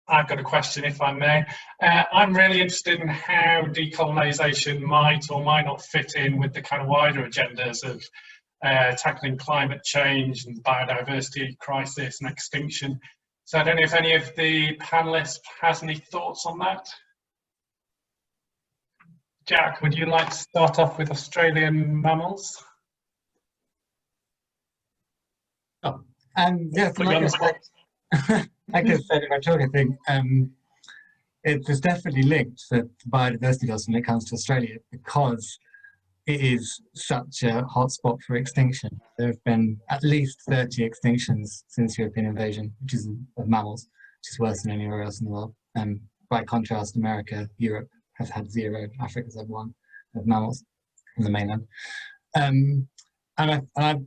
I've got a question, if I may. I'm really interested in how decolonisation might or might not fit in with the kind of wider agendas of tackling climate change and biodiversity crisis and extinction. So I don't know if any of the panelists has any thoughts on that. Jack, would you like to start off with Australian mammals? Oh, yes, like I said in my talk, I think it's definitely linked to biodiversity loss when it comes to Australia, because it is such a hotspot for extinction. There have been at least 30 extinctions since European invasion, which is of mammals, which is worse than anywhere else in the world. By contrast, America, Europe have had 0, Africa's had 1 of mammals on the mainland.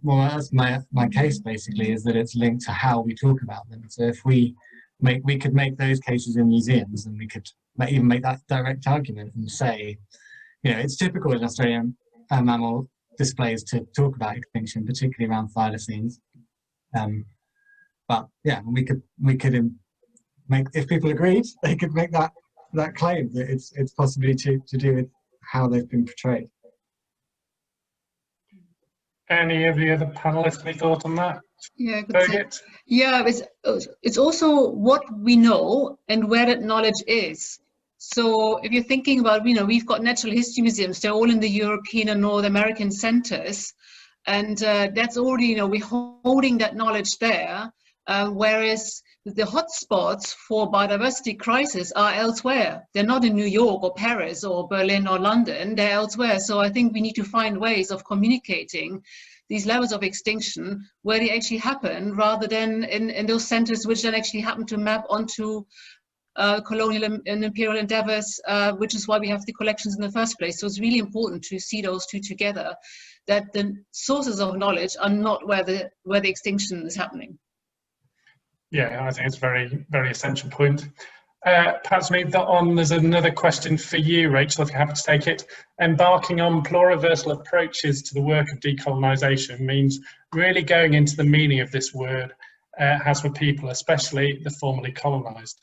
Well, that's my case basically, is that it's linked to how we talk about them. So if we could make those cases in museums, and we could even make that direct argument and say, you know, it's typical in Australian mammal displays to talk about extinction, particularly around thylacines. But yeah, we could make, if people agreed, they could make that claim that it's possibly to do with how they've been portrayed. Any of the other panelists, any thoughts on that? Yeah, yeah, it's also what we know and where that knowledge is. So if you're thinking about, you know, we've got natural history museums, they're all in the European and North American centers. And that's already, you know, we're holding that knowledge there. Whereas the hotspots for biodiversity crisis are elsewhere. They're not in New York or Paris or Berlin or London, they're elsewhere. So I think we need to find ways of communicating these levels of extinction where they actually happen, rather than in those centers which then actually happen to map onto colonial and imperial endeavors, which is why we have the collections in the first place. So it's really important to see those two together, that the sources of knowledge are not where the extinction is happening. Yeah, I think it's a very, very essential point. Perhaps move that on. There's another question for you, Rachel, if you're happy to take it. Embarking on pluriversal approaches to the work of decolonisation means really going into the meaning of this word has for people, especially the formerly colonised.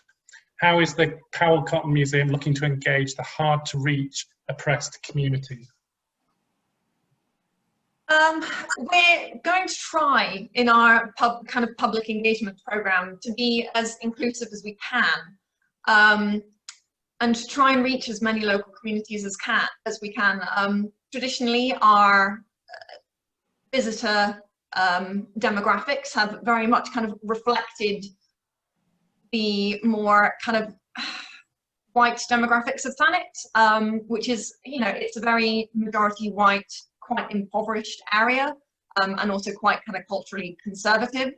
How is the Powell Cotton Museum looking to engage the hard-to-reach, oppressed communities? We're going to try in our kind of public engagement program to be as inclusive as we can, and to try and reach as many local communities as we can. Traditionally, our visitor demographics have very much kind of reflected the more kind of white demographics of Thanet, which is, you know, it's a very majority white, quite impoverished area, and also quite kind of culturally conservative.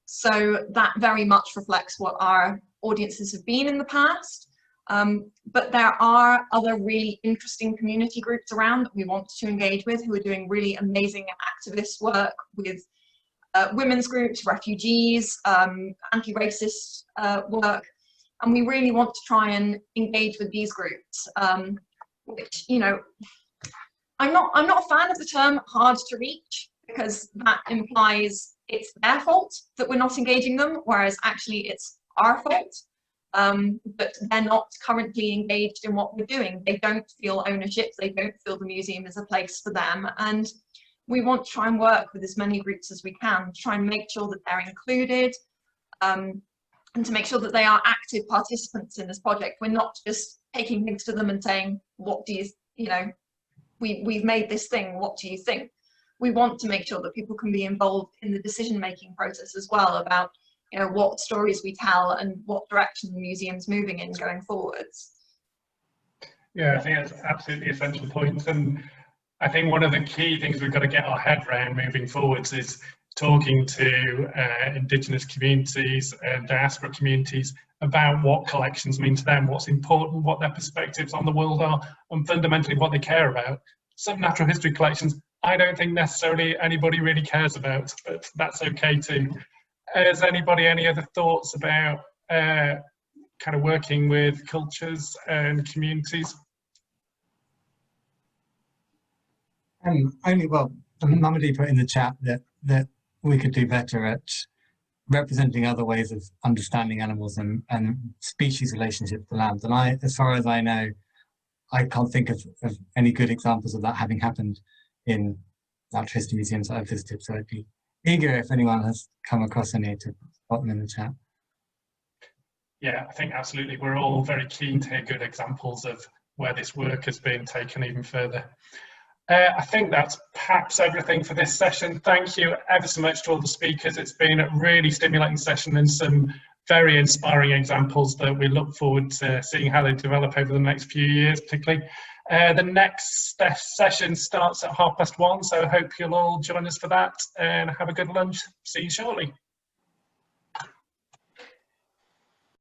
So that very much reflects what our audiences have been in the past. But there are other really interesting community groups around that we want to engage with, who are doing really amazing activist work with women's groups, refugees, anti-racist work. And we really want to try and engage with these groups, which, you know, I'm not a fan of the term hard to reach, because that implies it's their fault that we're not engaging them, whereas actually it's our fault. But they're not currently engaged in what we're doing. They don't feel ownership, they don't feel the museum is a place for them. And we want to try and work with as many groups as we can, to try and make sure that they're included, and to make sure that they are active participants in this project. We're not just taking things to them and saying, what do you know, we've made this thing, what do you think? We want to make sure that people can be involved in the decision-making process as well, about, you know, what stories we tell and what direction the museum's moving in going forwards. Yeah, I think that's absolutely essential point. And I think one of the key things we've got to get our head around moving forwards is talking to Indigenous communities and diaspora communities about what collections mean to them, what's important, what their perspectives on the world are, and fundamentally what they care about. Some natural history collections I don't think necessarily anybody really cares about, but that's okay too. Has anybody any other thoughts about kind of working with cultures and communities? Well, Mamadi put in the chat that we could do better at representing other ways of understanding animals and species relationship to land. And as far as I know, I can't think of any good examples of that having happened in natural history museums that I've visited. So I'd be eager if anyone has come across any to put them in the chat. Yeah, I think absolutely. We're all very keen to hear good examples of where this work has been taken even further. I think that's perhaps everything for this session. Thank you ever so much to all the speakers. It's been a really stimulating session and some very inspiring examples that we look forward to seeing how they develop over the next few years, particularly. The next session starts at 1:30, so I hope you'll all join us for that and have a good lunch. See you shortly.